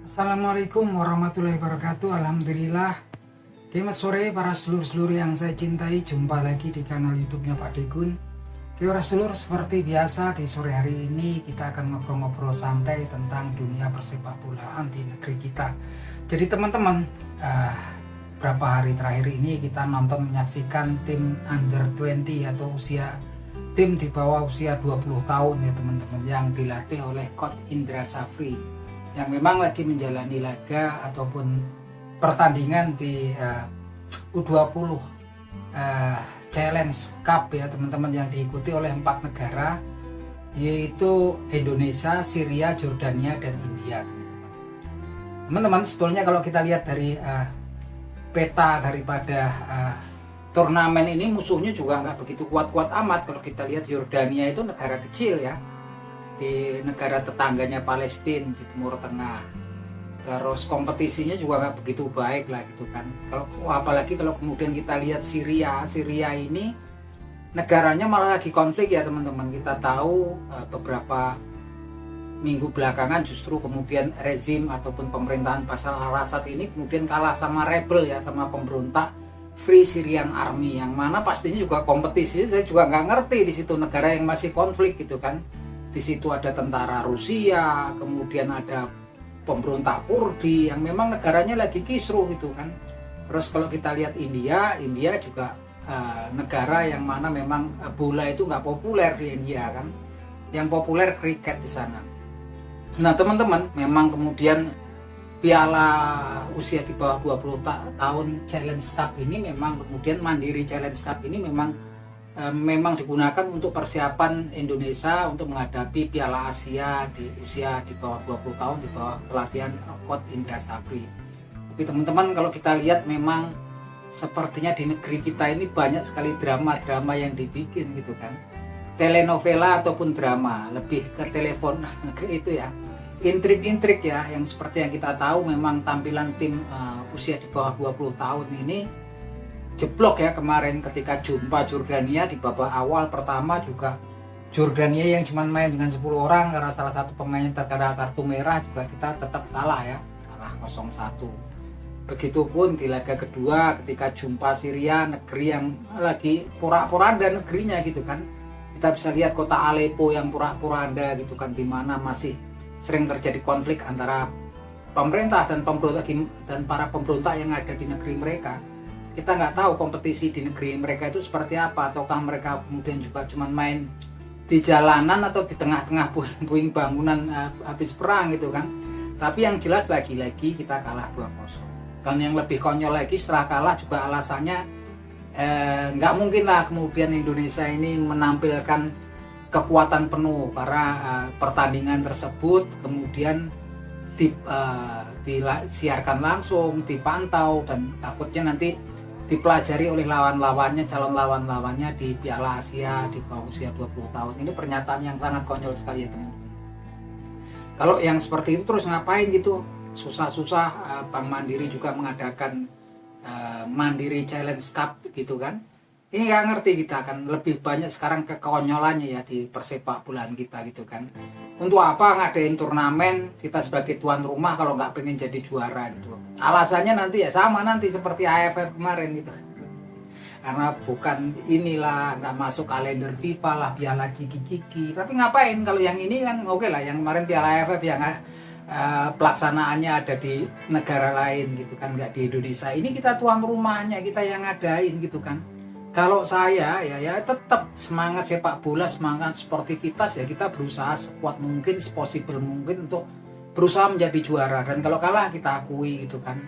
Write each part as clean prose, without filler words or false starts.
Assalamualaikum warahmatullahi wabarakatuh. Alhamdulillah. Selamat sore para sedulur-sedulur yang saya cintai. Jumpa lagi di kanal YouTube-nya Pak Degun. Oke para sedulur, seperti biasa di sore hari ini kita akan ngobrol-ngobrol santai tentang dunia persepak bolaan di negeri kita. Jadi teman-teman, berapa hari terakhir ini kita nonton menyaksikan tim under 20 atau tim di bawah usia 20 tahun ya teman-teman, yang dilatih oleh Coach Indra Safri, yang memang lagi menjalani laga ataupun pertandingan di U20 Challenge Cup ya teman-teman, yang diikuti oleh 4 negara, yaitu Indonesia, Syria, Jordania, dan India. Teman-teman, sebetulnya kalau kita lihat dari peta daripada turnamen ini, musuhnya juga nggak begitu kuat-kuat amat. Kalau kita lihat Jordania itu negara kecil ya, di negara tetangganya Palestina di Timur Tengah. Terus kompetisinya juga nggak begitu baik lah gitu kan. Apalagi kalau kemudian kita lihat Syria ini negaranya malah lagi konflik ya teman-teman. Kita tahu beberapa minggu belakangan justru kemudian rezim ataupun pemerintahan Bashar al-Assad ini kemudian kalah sama rebel ya, sama pemberontak Free Syrian Army, yang mana pastinya juga kompetisi. Saya juga nggak ngerti di situ, negara yang masih konflik gitu kan. Di situ ada tentara Rusia, kemudian ada pemberontak Kurdi yang memang negaranya lagi kisruh gitu kan. Terus kalau kita lihat India juga negara yang mana memang bola itu nggak populer di India kan. Yang populer kriket di sana. Nah teman-teman, memang kemudian Piala usia di bawah 20 tahun Challenge Cup ini memang kemudian Mandiri Challenge Cup ini memang digunakan untuk persiapan Indonesia untuk menghadapi Piala Asia di usia di bawah 20 tahun di bawah pelatihan Coach Indra Safri. Tapi teman-teman, kalau kita lihat memang sepertinya di negeri kita ini banyak sekali drama-drama yang dibikin gitu kan. Telenovela ataupun drama, lebih ke telepon ke itu ya. Intrik-intrik ya, yang seperti yang kita tahu memang tampilan tim usia di bawah 20 tahun ini jeblok ya kemarin ketika jumpa Jordania di babak awal pertama. Juga Jordania yang cuma main dengan 10 orang karena salah satu pemainnya terkena kartu merah, juga kita tetap kalah ya, kalah 0-1. Begitupun di laga kedua ketika jumpa Syria, negeri yang lagi porak-poranda negerinya gitu kan. Kita bisa lihat kota Aleppo yang porak-poranda gitu kan, di mana masih sering terjadi konflik antara pemerintah dan pemberontak dan para pemberontak yang ada di negeri mereka. Kita nggak tahu kompetisi di negeri mereka itu seperti apa, ataukah mereka kemudian juga cuma main di jalanan atau di tengah-tengah puing-puing bangunan habis perang gitu kan. Tapi yang jelas lagi-lagi kita kalah 2-0. Dan yang lebih konyol lagi, setelah kalah juga alasannya nggak mungkin lah kemudian Indonesia ini menampilkan kekuatan penuh, karena pertandingan tersebut kemudian disiarkan langsung, dipantau, dan takutnya nanti dipelajari oleh calon lawan-lawannya di Piala Asia di bawah usia 20 tahun. Ini pernyataan yang sangat konyol sekali ya teman-teman. Kalau yang seperti itu terus ngapain gitu? Susah-susah Bank Mandiri juga mengadakan Mandiri Challenge Cup gitu kan. Ini nggak ngerti, kita akan lebih banyak sekarang kekonyolannya ya di persepak bolaan kita gitu kan. Untuk apa ngadain turnamen kita sebagai tuan rumah kalau nggak pengen jadi juara gitu. Alasannya nanti ya sama nanti seperti AFF kemarin gitu. Karena bukan inilah, nggak masuk kalender FIFA lah, piala ciki-ciki. Tapi ngapain kalau yang ini kan oke lah, yang kemarin piala AFF yang pelaksanaannya ada di negara lain gitu kan, nggak di Indonesia. Ini kita tuan rumahnya, kita yang ngadain gitu kan. Kalau saya ya tetap semangat sepak bola, semangat sportivitas ya, kita berusaha sekuat mungkin, sepossible mungkin untuk berusaha menjadi juara, dan kalau kalah kita akui gitu kan.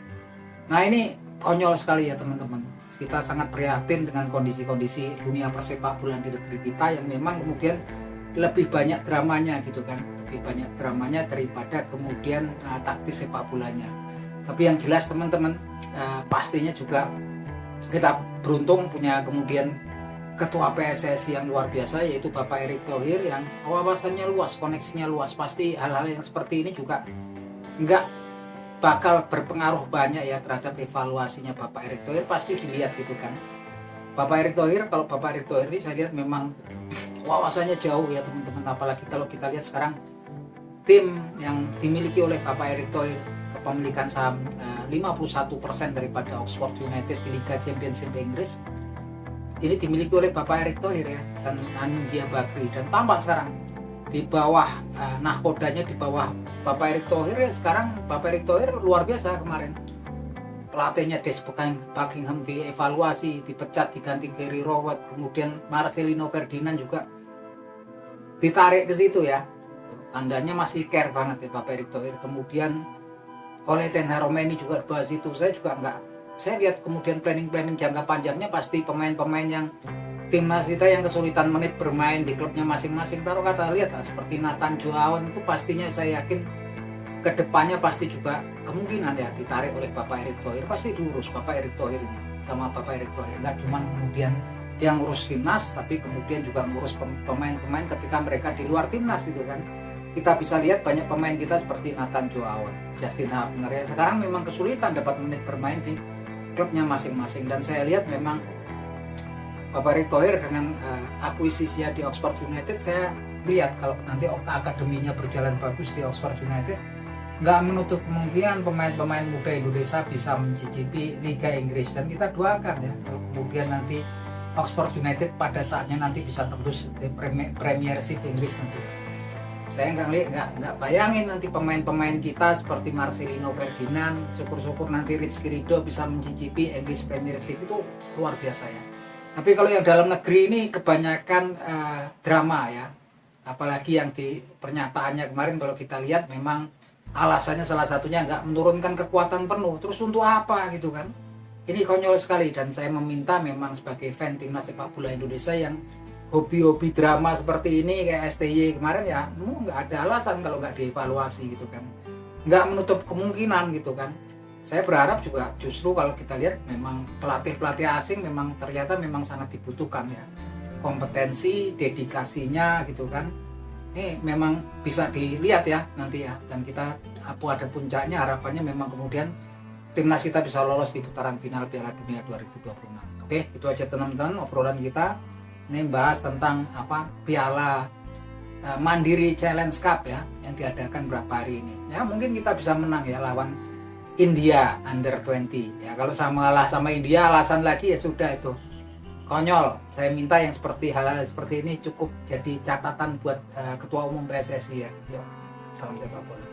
Nah ini konyol sekali ya teman-teman. Kita sangat prihatin dengan kondisi-kondisi dunia persepak bolaan di negeri kita yang memang kemudian lebih banyak dramanya gitu kan, lebih banyak dramanya daripada kemudian taktis sepak bolanya. Tapi yang jelas teman-teman, pastinya juga kita beruntung punya kemudian ketua PSSI yang luar biasa, yaitu Bapak Erick Thohir, yang wawasannya luas, koneksinya luas. Pasti hal-hal yang seperti ini juga nggak bakal berpengaruh banyak ya terhadap evaluasinya Bapak Erick Thohir, pasti dilihat gitu kan. Bapak Erick Thohir, kalau Bapak Erick Thohir ini saya lihat memang wawasannya jauh ya teman-teman. Apalagi kalau kita lihat sekarang tim yang dimiliki oleh Bapak Erick Thohir, kepemilikan saham 51% daripada Oxford United di Liga Championship Inggris ini dimiliki oleh Bapak Erick Thohir ya, dan Anindya Bakri, dan tampak sekarang di bawah nahkodanya, di bawah Bapak Erick Thohir ya. Sekarang Bapak Erick Thohir luar biasa. Kemarin pelatihnya Des Buckingham dievaluasi, dipecat, diganti Gary Rowett, kemudian Marcelino Ferdinand juga ditarik ke situ ya. Tandanya masih care banget ya Bapak Erick Thohir. Kemudian oleh Ten Hag Romani juga bahas itu. Saya lihat kemudian planning jangka panjangnya pasti pemain-pemain yang timnas kita yang kesulitan menit bermain di klubnya masing-masing, taruh kata lihat lah, seperti Nathan Joaon itu pastinya saya yakin kedepannya pasti juga kemungkinan ya ditarik oleh Bapak Erick Thohir, pasti diurus Bapak Erick Thohir ini sama Bapak Erick Thohir. Nggak cuma kemudian dia ngurus timnas, tapi kemudian juga ngurus pemain-pemain ketika mereka di luar timnas itu kan. Kita bisa lihat banyak pemain kita seperti Nathan Joaon, Justin Hubner ya, sekarang memang kesulitan dapat menit bermain di klubnya masing-masing. Dan saya lihat memang Bapak Erick Thohir dengan akuisisinya di Oxford United, saya lihat kalau nanti akademinya berjalan bagus di Oxford United, nggak menutup kemungkinan pemain-pemain muda Indonesia bisa mencicipi Liga Inggris. Dan kita doakan ya kalau kemudian nanti Oxford United pada saatnya nanti bisa tembus di Premiership Inggris nanti. Saya nggak bayangin nanti pemain-pemain kita seperti Marcelino Ferdinand, syukur-syukur nanti Rizky Ridho bisa mencicipi English Premiership, itu luar biasa ya. Tapi kalau yang dalam negeri ini kebanyakan drama ya, apalagi yang di pernyataannya kemarin kalau kita lihat memang alasannya salah satunya nggak menurunkan kekuatan penuh. Terus untuk apa gitu kan? Ini konyol sekali, dan saya meminta memang sebagai fan timnas sepak bola Indonesia yang hobi-hobi drama seperti ini kayak STY kemarin ya, nggak ada alasan kalau nggak dievaluasi gitu kan, nggak menutup kemungkinan gitu kan. Saya berharap juga justru kalau kita lihat memang pelatih asing memang ternyata memang sangat dibutuhkan ya, kompetensi, dedikasinya gitu kan, ini memang bisa dilihat ya nanti ya. Dan kita ada puncaknya, harapannya memang kemudian timnas kita bisa lolos di putaran final Piala Dunia 2026. Oke, itu aja teman-teman obrolan kita. Ini bahas tentang Piala Mandiri Challenge Cup ya, yang diadakan beberapa hari ini. Ya mungkin kita bisa menang ya lawan India Under 20. Ya kalau kalah sama India alasan lagi ya sudah, itu konyol. Saya minta yang seperti hal-hal seperti ini cukup jadi catatan buat Ketua Umum PSSI ya. Yuk, salam sepak bola.